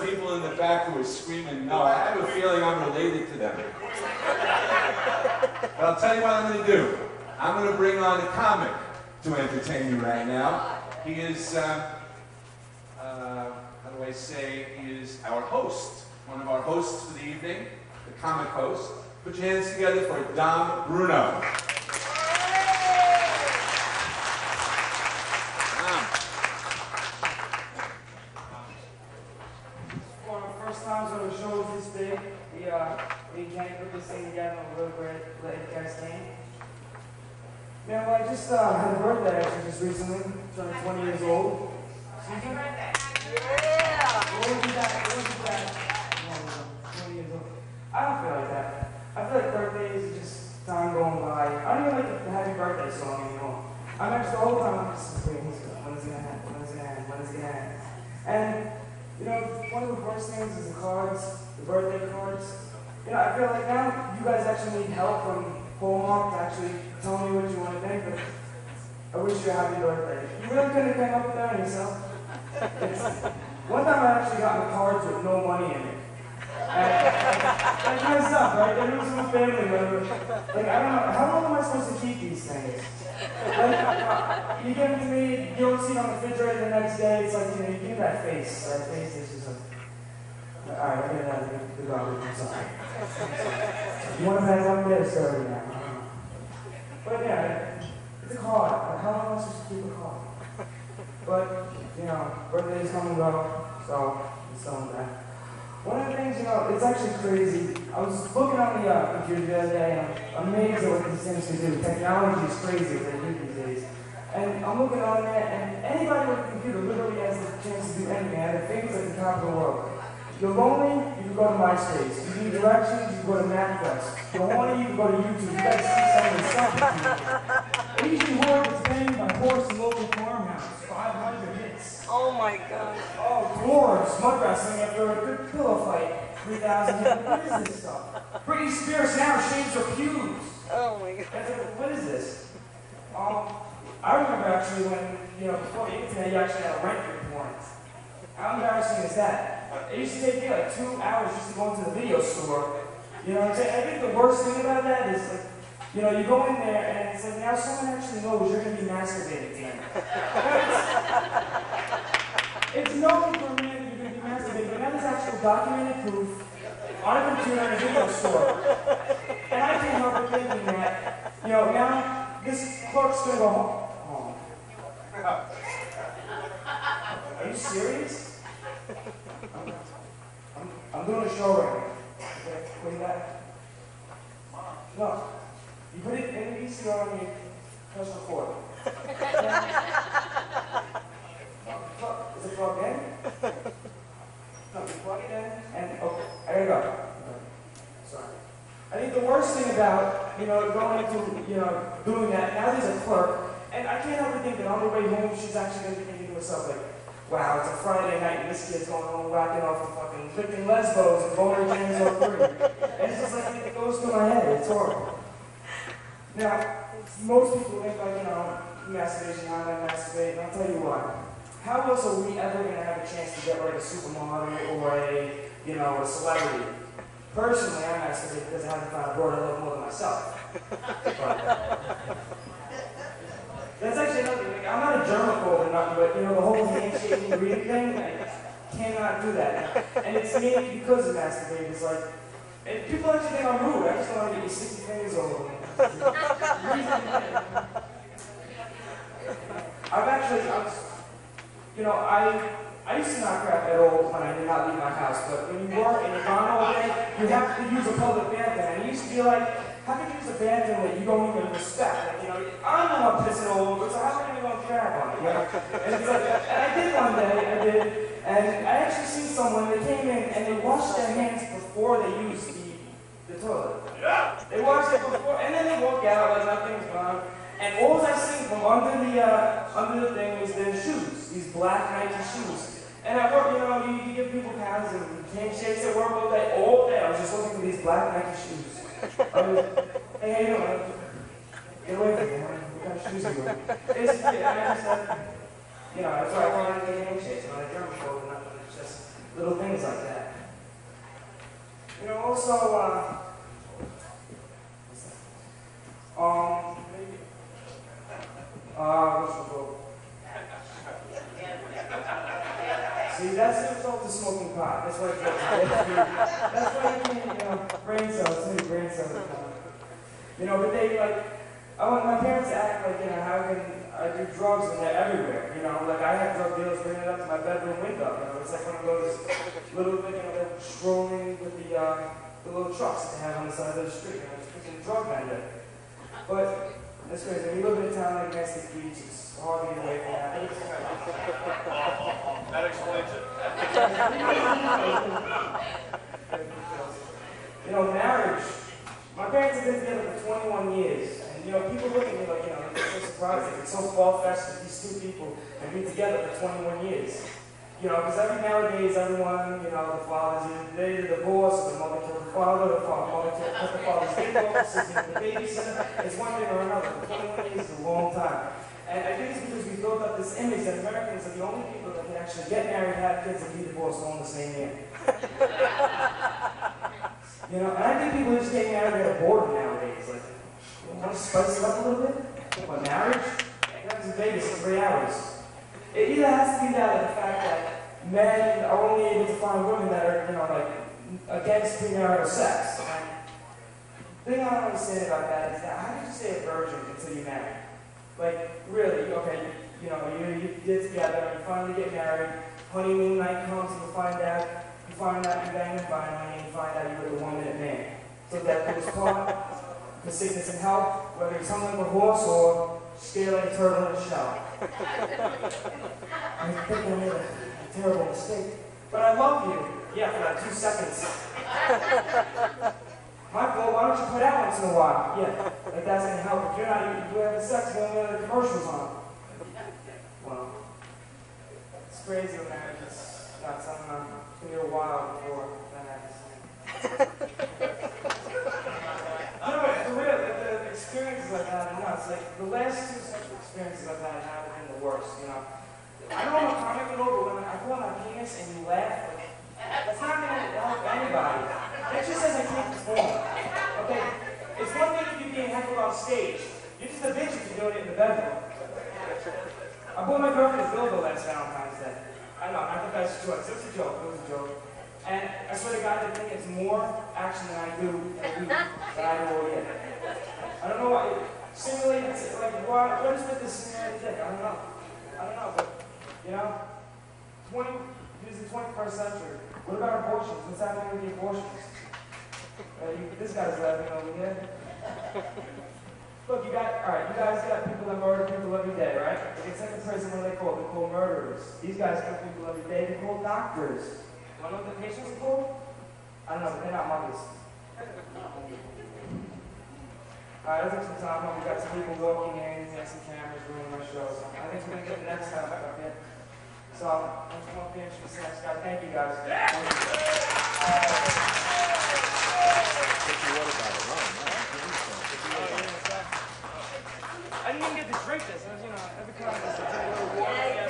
people in the back who were screaming no. I have a feeling I'm related to them. But I'll tell you what I'm going to do. I'm going to bring on a comic to entertain you right now. He is, how do I say, he is our host, one of our hosts for the evening, the comic host. Put your hands together for Dom Bruno. One of the first times when the show was this big, we can't put this thing together. I'm really glad you guys came. Yeah, well, I just had a birthday actually just recently. Turned 20 years old. Happy birthday! Yeah! What would be that? 20 years old. I don't feel like that. I feel like birthdays are just time going by. I don't even like the happy birthday song anymore. I'm actually the whole time I'm just waiting. When is it gonna happen? When is it gonna happen? When is it gonna happen? And you know, one of the worst things is the cards, the birthday cards. You know, I feel like now you guys actually need help from Hallmark to actually tell me what you want to think, but I wish you a happy birthday. You really couldn't come up with that yourself? One time I actually got the cards with no money in it. And that kind of stuff, right? There was some family member. Like, I don't know, how long am I supposed to keep these things? Like, you give them to me, you don't see it on the refrigerator the next day, it's like, you know, you give that face. That face is just like, alright, I'll get it out of the garbage, I'm sorry. You want to pass up there, sorry now. But yeah, it's a card. How long am I supposed to keep a card? But, you know, birthdays come and go, so it's some of that. One of the things, you know, it's actually crazy. I was looking on the computer the other day, and I'm amazed at what these things can do. Technology is crazy what they do these days. And I'm looking on there, and anybody with a computer literally has the chance to do anything. I have things at the top of the world. You're lonely, you can go to MySpace. You need directions, you can go to MapQuest. You're horny, you can go to YouTube. You guys see some of the stuff. Asian whore gets banged by horse in local farmhouse. 500 hits. Oh my God. Oh, dwarves, mud wrestling after a good pillow fight. 3,000 hits. What is this stuff? Britney Spears now shaves her pubes. Oh my God. What is this? I remember actually when, you know, before the internet, you actually had to rent your porn. How embarrassing is that? It used to take me like 2 hours just to go into the video store. You know what I'm saying? I think the worst thing about that is like, you know, you go in there and it's like now someone actually knows you're going to be masturbating to them. It's known for a man that you're going to be masturbating, but now there's actual documented proof on a computer in a video store. And I can't help but thinking that, you know, now this clerk's going to go home. Are you serious? I'm doing a show right now. Okay, put it back. No. You put it in the VCR and you press record. Is it plugged in? No, you plug it in and okay, there you go. Okay. Sorry. I think the worst thing about, you know, going into, you know, doing that, now there's a clerk, and I can't help but think that on the way home she's actually going to be thinking to herself like, wow, it's a Friday night and this kid's going home whacking off the fucking flipping lesbos and boner James 03. And it's just like, it goes through my head, it's horrible. Now, most people think like, you know, masturbation, how I masturbate, and I'll tell you what. How else are we ever going to have a chance to get like a supermodel or a, you know, a celebrity? Personally, I masturbate because I haven't found a broad I love more than myself. But, that's actually another thing. Like, I'm not a germaphobe or nothing, but you know, the whole handshaking breathing thing, I cannot do that. And it's mainly because of masturbating. It's like, and people actually think I'm rude. I just don't want to get you 60 fingers over me. You know, I used to not crap at all when I did not leave my house, but when you work and you're gone all day, you have to use a public bathroom. And it used to be like, how can you use a bathroom that you don't even respect? Like, you know, I'm the one pissing all over, so how can you go crap on it? You know? And it's like, and I did one day, and I actually seen someone, they came in and they washed their hands before they used the toilet. Yeah. They washed it before, and then they walk out like nothing's gone. And all I seen from under the thing was their shoes, these black Nike shoes. And at work, you know, you give people pounds and handshakes at work all day. I was just looking for these black Nike shoes. I was, hey, how you doing? Get away from me, man. What kind of shoes are you wearing? And I just said, you know, that's why I wanted to get handshakes. I'm not a germaphobe or nothing. It's just, little things like that. You know, also, what's the quote? See, that's the result of smoking pot. That's why you can't, brain cells, too, brain cells. You know, but they, like, I want my parents to act like, how can I do drugs and they're everywhere, like I have drug dealers bringing it up to my bedroom window, it's like one of those little, they're strolling with the little trucks that they have on the side of the street, it's a drug vendor. But, that's crazy, when you live in a town like Massachusetts Beach, it's hard to get away from that. That explains it. Marriage. My parents have been together for 21 years. And, people look at me like, they're so surprised. It's so far-fetched that these two people have been together for 21 years. Because nowadays, everyone, the fathers, they either divorce, or the mother kills the father, the mother kills the father's the babysitter. It's one thing or another. 21 years is a long time. And I think it's because we built up this image that Americans are the only people that can actually get married, have kids, and be divorced all in the same year. And I think people just getting married that are bored nowadays. Like, want to spice it up a little bit? What, marriage? Marriage in Vegas in 3 hours. It either has to be that or the fact that men are only able to find women that are, against premarital sex. And the thing I don't understand about that is that how do you stay a virgin until you marry? Like, really, okay, you get together, you finally get married, honeymoon night comes, and you find out you bang and finally, and you find out you were the 1 minute man. So that there was part for sickness and health, whether you're something like a horse or scared like a turtle in a shell. I think I made a terrible mistake. But I love you. Yeah, for like 2 seconds. Michael, why don't you put out once in a while? Yeah, like that's going to help. If you're not even having sex, when the commercials on. Well, it's crazy when marriage is not something I'm going to be a while before that happens. For real, the experiences I've had, it's like the last 2 sexual experiences I've had haven't been the worst, I know I'm a comic but when I pull out my penis and you laugh, that's not going to help anybody. That just says I can't perform. Okay? It's one thing if you're being heckled on stage. You're just a bitch if you're doing it in the bedroom. I bought my girlfriend a dildo last Valentine's Day. I know, not the best choice. It was a joke. It was a joke. And I swear to God, I think it's more action than I do in a week that I do all year. I don't know why. Simulate, it's like, what is with this simulated dick? I don't know, but, this is the 21st century. What about abortions? What's happening with the abortions? This guy's laughing over here. Look, you guys got people that murder people every day, right? They get sent to prison, what are they called? They're called murderers. These guys kill people every day, they're called doctors. You want to know what the patients are called? I don't know, but they're not mothers. Alright, let's take some time. We got some people walking in, we have some cameras ruining my show, so I think we're going to get the next time back up here. So, let's come up here and shoot the next guy. Thank you guys. I didn't even get to drink this. Every time I just drink a little water.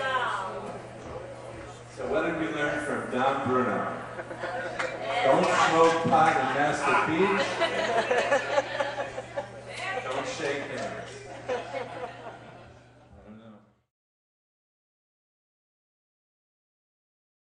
So what did we learn from Don Bruno? Don't smoke pot in Master Beach.